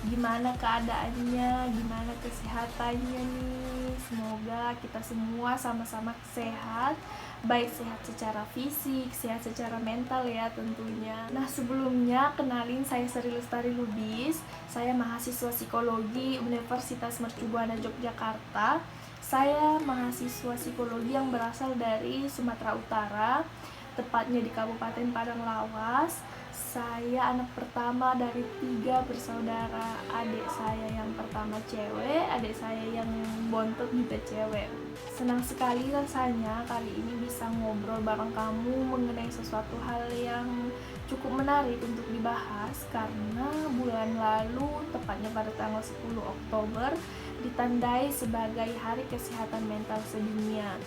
gimana keadaannya, gimana kesehatannya nih. Semoga kita semua sama-sama sehat, baik sehat secara fisik, sehat secara mental ya tentunya. Nah, sebelumnya kenalin, saya Sri Lestari Lubis. Saya mahasiswa psikologi Universitas Mercu Buana Yogyakarta. Saya mahasiswa psikologi yang berasal dari Sumatera Utara, tepatnya di Kabupaten Padang Lawas. Saya anak pertama dari 3 bersaudara. Adik saya yang pertama cewek, adik saya yang bontot juga cewek. Senang sekali rasanya kali ini bisa ngobrol bareng kamu mengenai sesuatu hal yang cukup menarik untuk dibahas, karena bulan lalu, tepatnya pada tanggal 10 Oktober, ditandai sebagai Hari Kesehatan Mental Sedunia.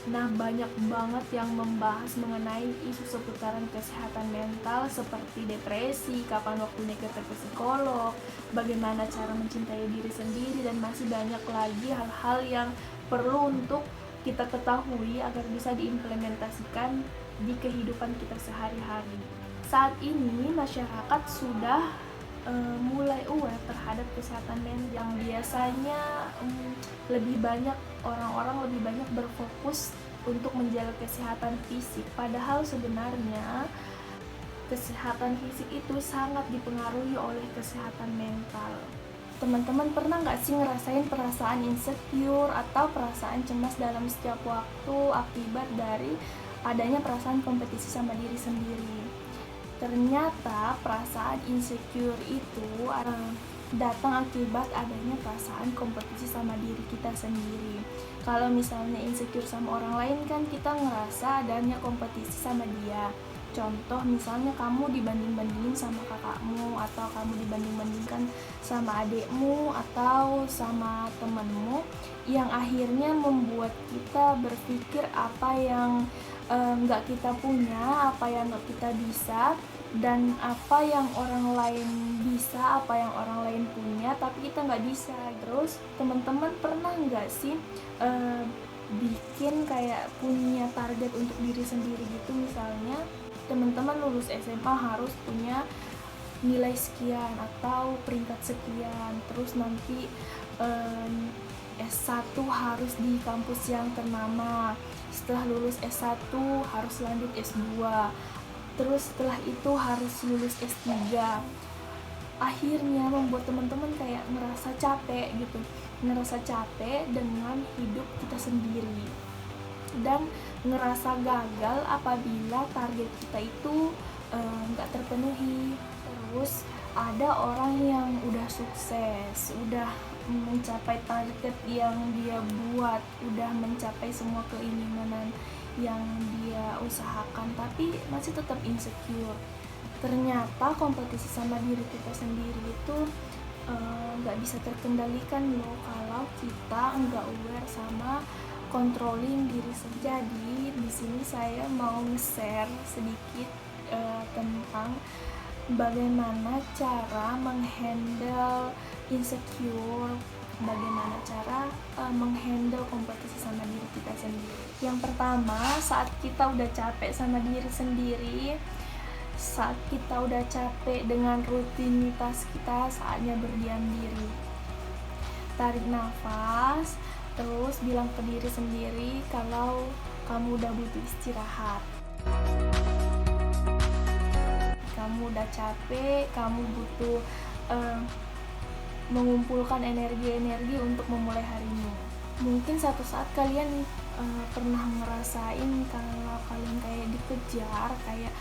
Nah, banyak banget yang membahas mengenai isu seputaran kesehatan mental seperti depresi, kapan waktunya kita ke psikolog, bagaimana cara mencintai diri sendiri, dan masih banyak lagi hal-hal yang perlu untuk kita ketahui agar bisa diimplementasikan di kehidupan kita sehari-hari. Saat ini masyarakat sudah mulai aware terhadap kesehatan mental, yang biasanya orang-orang lebih banyak berfokus untuk menjaga kesehatan fisik, padahal sebenarnya kesehatan fisik itu sangat dipengaruhi oleh kesehatan mental. Teman-teman pernah nggak sih ngerasain perasaan insecure atau perasaan cemas dalam setiap waktu akibat dari adanya perasaan kompetisi sama diri sendiri? Ternyata perasaan insecure itu datang akibat adanya perasaan kompetisi sama diri kita sendiri. Kalau misalnya insecure sama orang lain kan kita ngerasa adanya kompetisi sama dia. Contoh misalnya kamu dibanding-bandingin sama kakakmu, atau kamu dibanding-bandingkan sama adikmu atau sama temenmu, yang akhirnya membuat kita berpikir apa yang nggak kita punya, apa yang nggak kita bisa, dan apa yang orang lain bisa, apa yang orang lain punya tapi kita nggak bisa. Terus teman-teman pernah nggak sih bikin kayak punya target untuk diri sendiri gitu? Misalnya teman-teman lulus SMA harus punya nilai sekian atau peringkat sekian, terus nanti S1 harus di kampus yang ternama, setelah lulus S1 harus lanjut S2, terus setelah itu harus lulus S3. Akhirnya membuat teman-teman kayak ngerasa capek gitu, ngerasa capek dengan hidup kita sendiri, dan ngerasa gagal apabila target kita itu nggak terpenuhi. Terus ada orang yang udah sukses, udah mencapai target yang dia buat, udah mencapai semua keinginan yang dia usahakan, tapi masih tetap insecure. Ternyata kompetisi sama diri kita sendiri itu nggak bisa terkendalikan loh kalau kita nggak aware sama controlling diri sendiri. Jadi di sini saya mau nge-share sedikit tentang bagaimana cara menghandle insecure, bagaimana cara menghandle kompetisi sama diri kita sendiri. Yang pertama, saat kita udah capek sama diri sendiri, saat kita udah capek dengan rutinitas kita, saatnya berdiam diri. Tarik nafas, terus bilang ke diri sendiri kalau kamu udah butuh istirahat. Kamu udah capek, kamu butuh mengumpulkan energi-energi untuk memulai harimu. Mungkin satu saat kalian pernah ngerasain kalau kalian kayak dikejar, kayak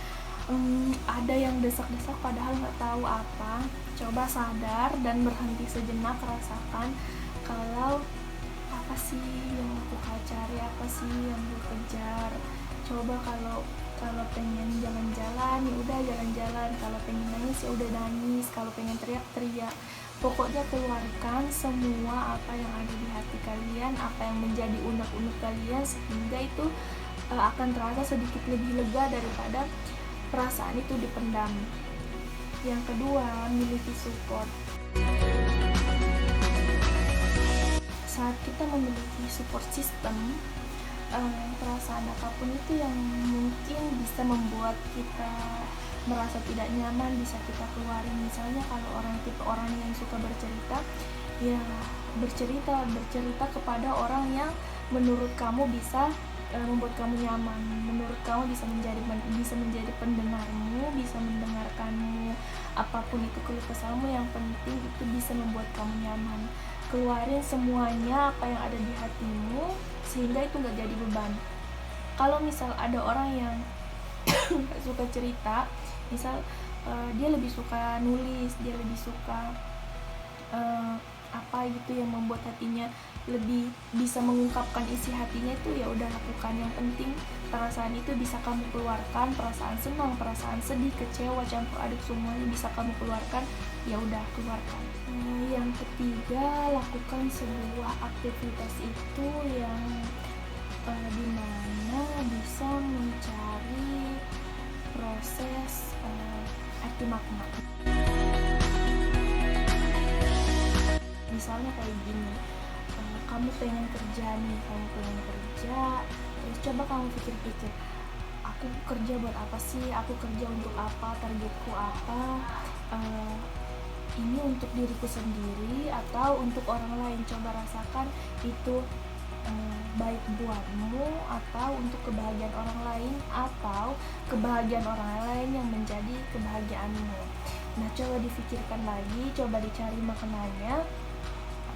ada yang desak-desak padahal nggak tahu apa. Coba sadar dan berhenti sejenak, rasakan kalau apa sih yang aku cari, apa sih yang aku kejar. Coba kalau pengen jalan-jalan ya udah jalan-jalan, kalau pengen nangis ya udah nangis, kalau pengen teriak-teriak. Pokoknya keluarkan semua apa yang ada di hati kalian, apa yang menjadi unek-unek kalian, sehingga itu akan terasa sedikit lebih lega daripada perasaan itu dipendam. Yang kedua, miliki support. Saat kita memiliki support system, perasaan apapun itu yang mungkin bisa membuat kita merasa tidak nyaman bisa kita keluarin. Misalnya kalau tipe orang yang suka bercerita, ya bercerita kepada orang yang menurut kamu bisa membuat kamu nyaman, menurut kamu bisa menjadi pendengarmu, bisa mendengarkanmu, apapun itu keluh kesahmu, yang penting itu bisa membuat kamu nyaman. Keluarin semuanya apa yang ada di hatimu sehingga itu nggak jadi beban. Kalau misal ada orang yang suka cerita, misal dia lebih suka nulis, dia lebih suka apa gitu yang membuat hatinya lebih bisa mengungkapkan isi hatinya, itu ya udah lakukan. Yang penting perasaan itu bisa kamu keluarkan, perasaan senang, perasaan sedih, kecewa, campur aduk semuanya bisa kamu keluarkan, ya udah keluarkan. Yang ketiga, lakukan sebuah aktivitas itu yang dimana bisa mencari proses arti makna. Misalnya kayak gini, kamu pengen kerja, terus coba kamu pikir-pikir, aku kerja buat apa sih, aku kerja untuk apa, targetku apa, ini untuk diriku sendiri atau untuk orang lain. Coba rasakan itu baik buatmu atau untuk kebahagiaan orang lain, atau kebahagiaan orang lain yang menjadi kebahagiaanmu. Nah, coba difikirkan lagi, coba dicari maknanya,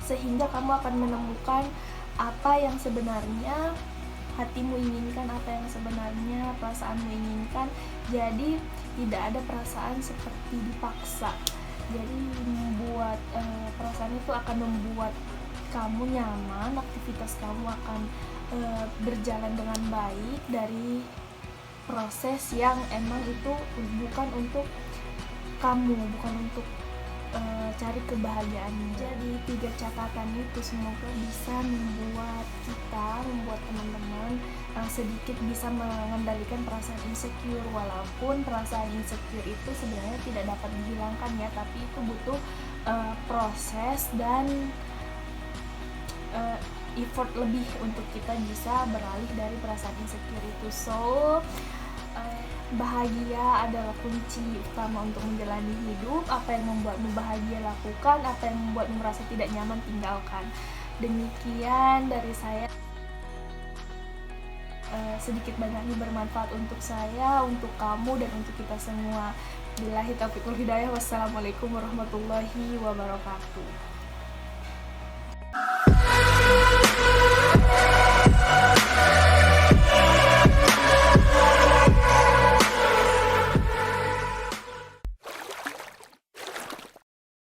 sehingga kamu akan menemukan apa yang sebenarnya hatimu inginkan, apa yang sebenarnya perasaanmu inginkan. Jadi tidak ada perasaan seperti dipaksa. Jadi membuat perasaan itu akan membuat kamu nyaman, aktivitas kamu akan berjalan dengan baik dari proses yang emang itu bukan untuk kamu, bukan untuk cari kebahagiaan. Jadi 3 catatan itu semoga bisa membuat teman-teman sedikit bisa mengendalikan perasaan insecure. Walaupun perasaan insecure itu sebenarnya tidak dapat dihilangkan ya, tapi itu butuh proses dan effort lebih untuk kita bisa beralih dari perasaan insecure itu. Bahagia adalah kunci utama untuk menjalani hidup. Apa yang membuatmu bahagia, lakukan. Apa yang membuatmu merasa tidak nyaman, tinggalkan. Demikian dari saya. Sedikit banyaknya bermanfaat untuk saya, untuk kamu, dan untuk kita semua. Billahi taufiq wal hidayah. Wassalamualaikum warahmatullahi wabarakatuh.